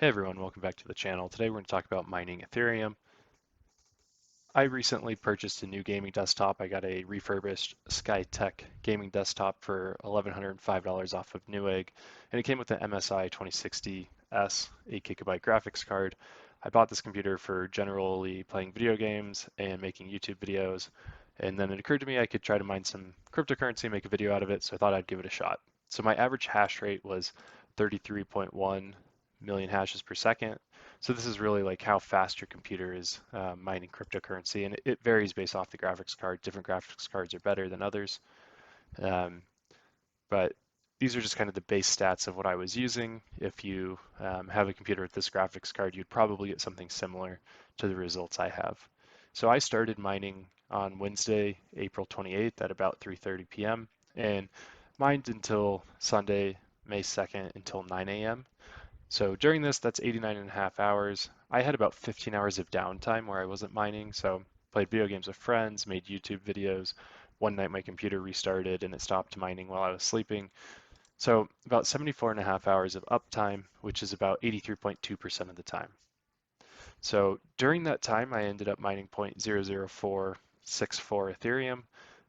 Hey everyone, welcome back to the channel. Today we're going to talk about mining Ethereum. I recently purchased a new gaming desktop. I got a refurbished Skytech gaming desktop for $1,105 off of Newegg, and it came with an MSI 2060S 8 GB graphics card. I bought this computer for generally playing video games and making YouTube videos, and then it occurred to me I could try to mine some cryptocurrency, make a video out of it, so I thought I'd give it a shot. So my average hash rate was 33.1 million hashes per second. So this is really like how fast your computer is mining cryptocurrency, and it varies based off the graphics card. Different graphics cards are better than others, um, but these are just kind of the base stats of what I was using. If you have a computer with this graphics card, you'd probably get something similar to the results I have. So I started mining on Wednesday, April 28th at about 3:30 p.m. and mined until Sunday, May 2nd until 9 a.m. So during this, that's 89 and a half hours. I had about 15 hours of downtime where I wasn't mining, so played video games with friends, made YouTube videos. One night my computer restarted and it stopped mining while I was sleeping. So about 74 and a half hours of uptime, which is about 83.2% of the time. So during that time, I ended up mining 0.00464 Ethereum.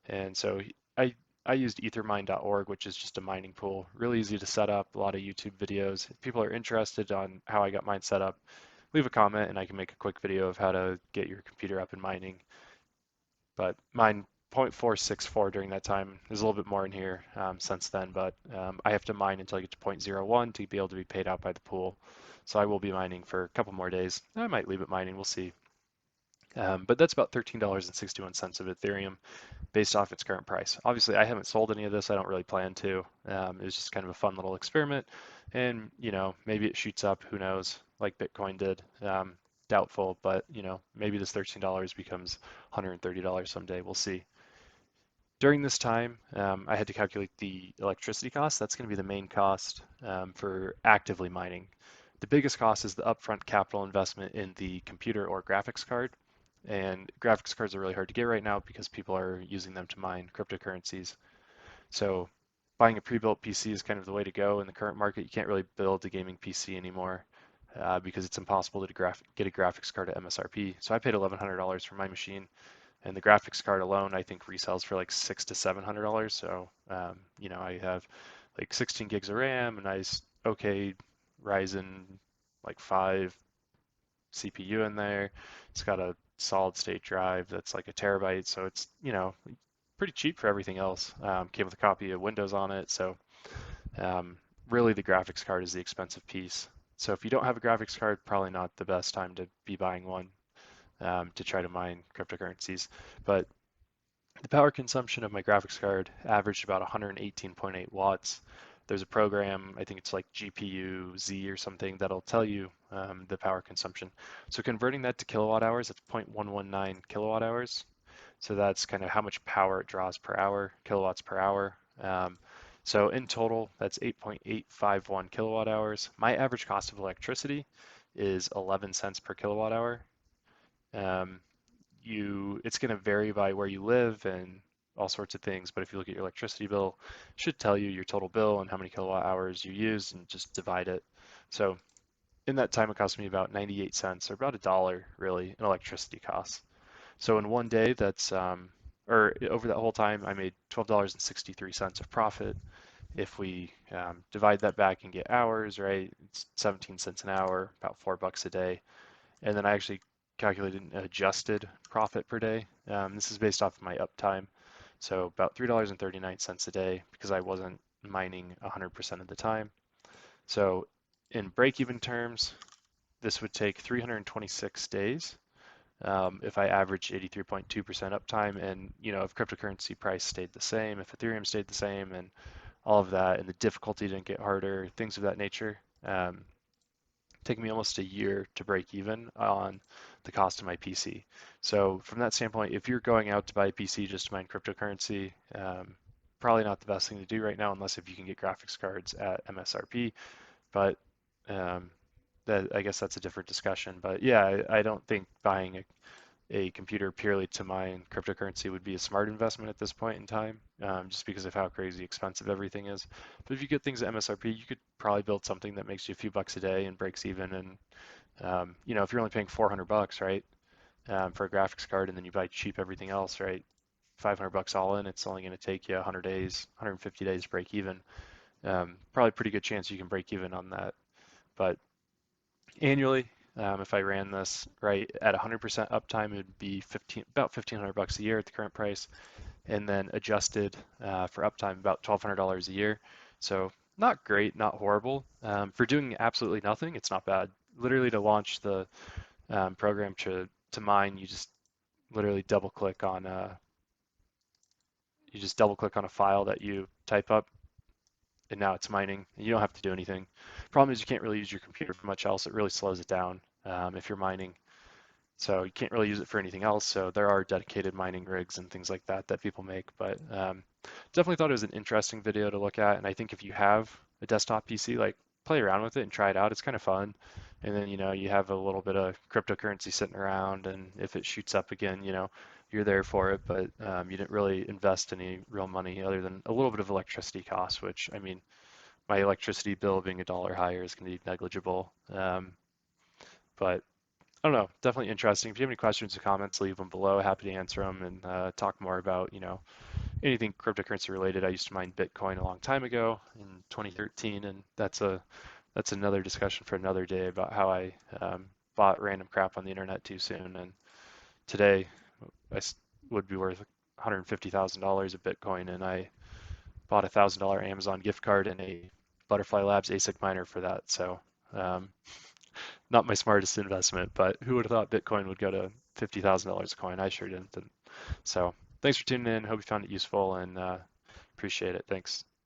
And so I, I used ethermine.org, which is just a mining pool, really easy to set up, a lot of YouTube videos. If people are interested on how I got mine set up, leave a comment and I can make a quick video of how to get your computer up and mining. But mine 0.464 during that time. There's a little bit more in here since then, but I have to mine until I get to 0.01 to be able to be paid out by the pool. So I will be mining for a couple more days. I might leave it mining, we'll see. But that's about $13.61 of Ethereum based off its current price. Obviously, I haven't sold any of this. I don't really plan to. It was just kind of a fun little experiment. And, maybe it shoots up, who knows, like Bitcoin did. Doubtful, but, maybe this $13 becomes $130 someday. We'll see. During this time, I had to calculate the electricity cost. That's going to be the main cost for actively mining. The biggest cost is the upfront capital investment in the computer or graphics card. And graphics cards are really hard to get right now because people are using them to mine cryptocurrencies. So buying a pre-built PC is kind of the way to go in the current market. You can't really build a gaming PC anymore because it's impossible to get a graphics card at MSRP. So I paid $1,100 for my machine, and the graphics card alone I think resells for like $600 to $700. So I have like 16 gigs of RAM, a nice okay Ryzen like 5 CPU in there. It's got a solid state drive that's like a terabyte, so it's pretty cheap for everything else. Came with a copy of Windows on it, so um, really the graphics card is the expensive piece. So if you don't have a graphics card, probably not the best time to be buying one to try to mine cryptocurrencies. But the power consumption of my graphics card averaged about 118.8 watts. There's a program, I think it's like GPU Z or something, that'll tell you the power consumption. So converting that to kilowatt hours, it's 0.119 kilowatt hours. So that's kind of how much power it draws per hour, kilowatts per hour. So in total, that's 8.851 kilowatt hours. My average cost of electricity is 11 cents per kilowatt hour. Um, it's going to vary by where you live and all sorts of things, but if you look at your electricity bill, it should tell you your total bill and how many kilowatt hours you used and just divide it. So in that time, it cost me about 98 cents or about $1 really in electricity costs. So in one day, or over that whole time, I made $12.63 of profit. If we divide that back and get hours, right, it's 17 cents an hour, about $4 a day. And then I actually calculated an adjusted profit per day. This is based off of my uptime. So about $3.39 a day because I wasn't mining 100% of the time. So in break-even terms, this would take 326 days if I average 83.2% uptime, and if cryptocurrency price stayed the same, if Ethereum stayed the same, and all of that, and the difficulty didn't get harder, things of that nature, taking me almost a year to break even on the cost of my PC. So from that standpoint, if you're going out to buy a PC just to mine cryptocurrency, probably not the best thing to do right now, unless if you can get graphics cards at MSRP. But um, I guess that's a different discussion. But yeah, I don't think buying a computer purely to mine cryptocurrency would be a smart investment at this point in time, just because of how crazy expensive everything is. But if you get things at MSRP, you could probably build something that makes you a few bucks a day and breaks even. And if you're only paying 400 bucks, right, for a graphics card, and then you buy cheap everything else, right, 500 bucks all in, it's only going to take you 100 days, 150 days to break even. Probably pretty good chance you can break even on that. But annually, if I ran this right at 100% uptime, it would be about 1,500 bucks a year at the current price, and then adjusted for uptime about $1,200 a year. So not great, not horrible. For doing absolutely nothing, it's not bad. Literally to launch the program to mine, literally double click on you just double click on a file that you type up, and now it's mining. You don't have to do anything. Problem is you can't really use your computer for much else. It really slows it down if you're mining. So you can't really use it for anything else. So there are dedicated mining rigs and things like that that people make. But definitely thought it was an interesting video to look at. And I think if you have a desktop PC, like play around with it and try it out. It's kind of fun. And then, you have a little bit of cryptocurrency sitting around. And if it shoots up again, you're there for it. But you didn't really invest any real money other than a little bit of electricity costs, which, I mean, my electricity bill being $1 higher is going to be negligible. But I don't know, definitely interesting. If you have any questions or comments, leave them below. Happy to answer them and talk more about, anything cryptocurrency related. I used to mine Bitcoin a long time ago in 2013, and that's another discussion for another day about how I bought random crap on the internet too soon. And today would be worth $150,000 of Bitcoin, and I bought $1,000 Amazon gift card and a Butterfly Labs ASIC miner for that. So um, not my smartest investment, but who would have thought Bitcoin would go to $50,000 a coin? I sure didn't. So thanks for tuning in. Hope you found it useful and appreciate it. Thanks.